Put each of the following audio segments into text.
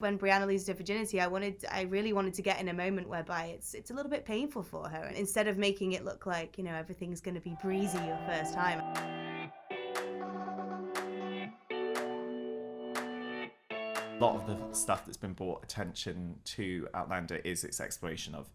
When Brianna loses her virginity, I really wanted to get in a moment whereby it's a little bit painful for her, and instead of making it look like, you know, everything's going to be breezy your first time. A lot of the stuff that's been brought attention to Outlander is its exploration of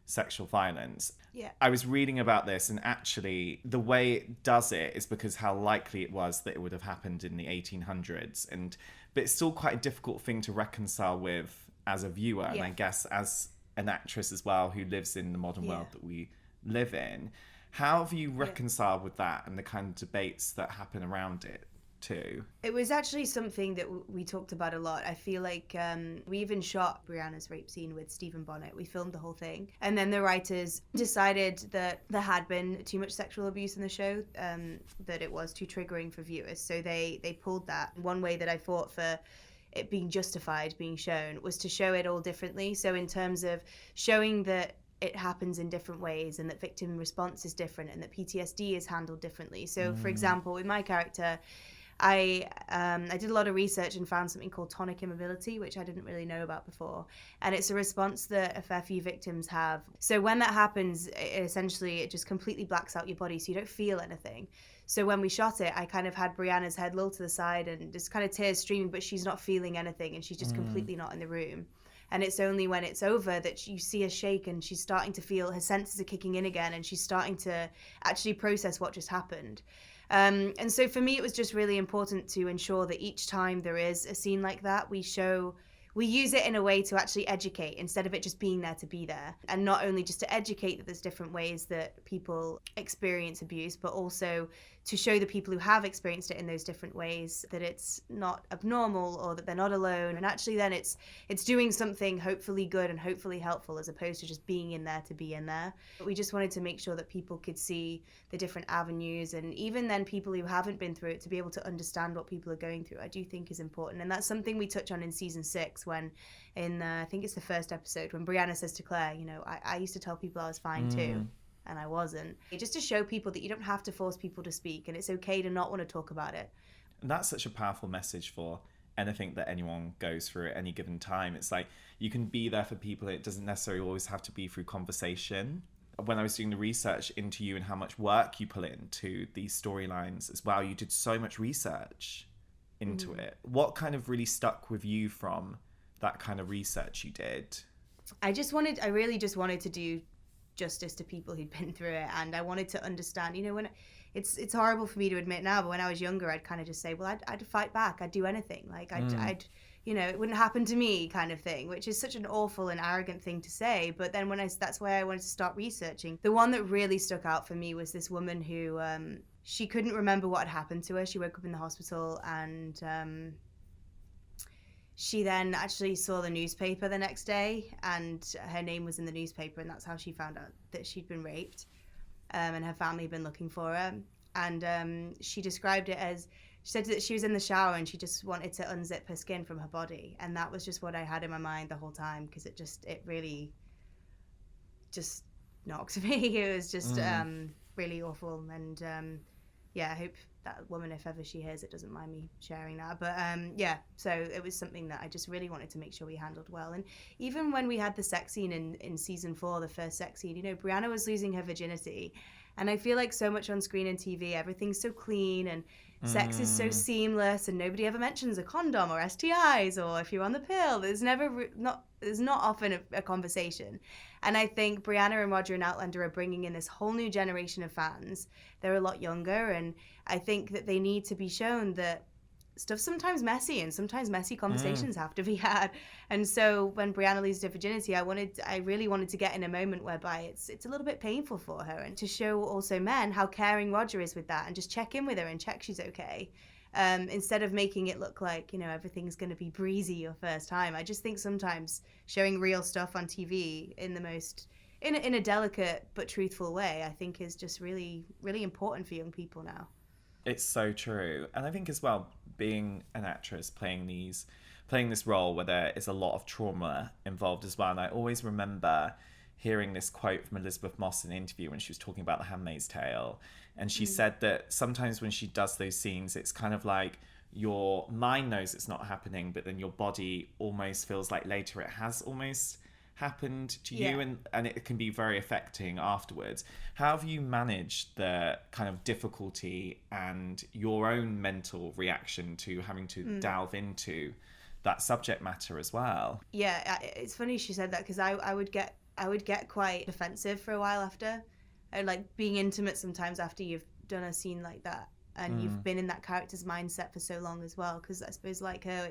sexual violence. Yeah. I was reading about this, and actually the way it does it is because how likely it was that it would have happened in the 1800s, but it's still quite a difficult thing to reconcile with as a viewer, and I guess as an actress as well who lives in the modern world that we live in. How have you reconciled with that and the kind of debates that happen around it too? It was actually something that we talked about a lot. I feel like we even shot Brianna's rape scene with Stephen Bonnet. We filmed the whole thing. And then the writers decided that there had been too much sexual abuse in the show, that it was too triggering for viewers. So they pulled that. One way that I fought for it being justified, being shown, was to show it all differently. So in terms of showing that it happens in different ways and that victim response is different and that PTSD is handled differently. So for example, with my character, I did a lot of research and found something called tonic immobility, which I didn't really know about before. And it's a response that a fair few victims have. So when that happens, it just completely blacks out your body, so you don't feel anything. So when we shot it, I kind of had Brianna's head low to the side and just kind of tears streaming, but she's not feeling anything and she's just completely not in the room. And it's only when it's over that you see her shake and she's starting to feel her senses are kicking in again and she's starting to actually process what just happened. And so for me, it was just really important to ensure that each time there is a scene like that, we use it in a way to actually educate instead of it just being there to be there. And not only just to educate that there's different ways that people experience abuse, but also to show the people who have experienced it in those different ways that it's not abnormal or that they're not alone. And actually then it's doing something hopefully good and hopefully helpful as opposed to just being in there to be in there. But we just wanted to make sure that people could see the different avenues, and even then people who haven't been through it to be able to understand what people are going through, I do think is important. And that's something we touch on in season 6 when I think it's the first episode when Brianna says to Claire, you know, I used to tell people I was fine too. And I wasn't. Just to show people that you don't have to force people to speak and it's okay to not want to talk about it. And that's such a powerful message for anything that anyone goes through at any given time. It's like you can be there for people. It doesn't necessarily always have to be through conversation. When I was doing the research into you and how much work you put into these storylines as well, you did so much research into it. What kind of really stuck with you from that kind of research you did? I really just wanted to do justice to people who'd been through it, and I wanted to understand, you know, when it's horrible for me to admit now, but when I was younger I'd kind of just say, well, I'd fight back, I'd do anything, like I'd you know, it wouldn't happen to me kind of thing, which is such an awful and arrogant thing to say. But then that's why I wanted to start researching. The one that really stuck out for me was this woman who she couldn't remember what had happened to her. She woke up in the hospital and she then actually saw the newspaper the next day and her name was in the newspaper, and that's how she found out that she'd been raped, and her family had been looking for her. And she described it as, she said that she was in the shower and she just wanted to unzip her skin from her body. And that was just what I had in my mind the whole time, because it really just knocked me. It was just really awful. And I hope that woman, if ever she hears it, doesn't mind me sharing that. But so it was something that I just really wanted to make sure we handled well. And even when we had the sex scene in season 4, the first sex scene, you know, Brianna was losing her virginity. And I feel like so much on screen and TV, everything's so clean and sex is so seamless, and nobody ever mentions a condom or STIs or if you're on the pill. There's not often a conversation. And I think Brianna and Roger and Outlander are bringing in this whole new generation of fans. They're a lot younger, and I think that they need to be shown that stuff's sometimes messy, and sometimes messy conversations have to be had. And so when Brianna loses her virginity, I really wanted to get in a moment whereby it's a little bit painful for her, and to show also men how caring Roger is with that, and just check in with her and check she's okay. Instead of making it look like, you know, everything's going to be breezy your first time. I just think sometimes showing real stuff on TV in the most in a delicate but truthful way, I think is just really, really important for young people now. It's so true. And I think as well, being an actress playing this role where there is a lot of trauma involved as well. And I always remember hearing this quote from Elizabeth Moss in an interview when she was talking about The Handmaid's Tale. And she said that sometimes when she does those scenes, it's kind of like your mind knows it's not happening, but then your body almost feels like later it has almost happened to you, and it can be very affecting afterwards. How have you managed the kind of difficulty and your own mental reaction to having to delve into that subject matter as well? Yeah, it's funny she said that, because I would get quite defensive for a while after. Like being intimate sometimes after you've done a scene like that, and you've been in that character's mindset for so long as well, because I suppose like her,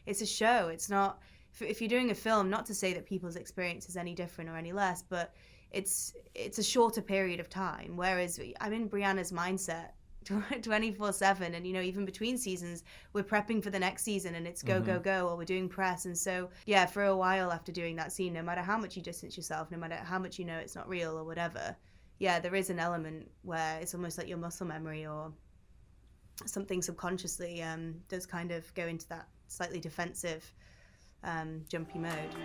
it's a show. It's not, if you're doing a film, not to say that people's experience is any different or any less, but it's a shorter period of time, whereas I'm in Brianna's mindset 24/7, and even between seasons we're prepping for the next season, and it's go go go, or we're doing press. And so yeah, for a while after doing that scene, no matter how much you distance yourself, no matter how much it's not real or whatever, yeah, there is an element where it's almost like your muscle memory or something subconsciously does kind of go into that slightly defensive, jumpy mode.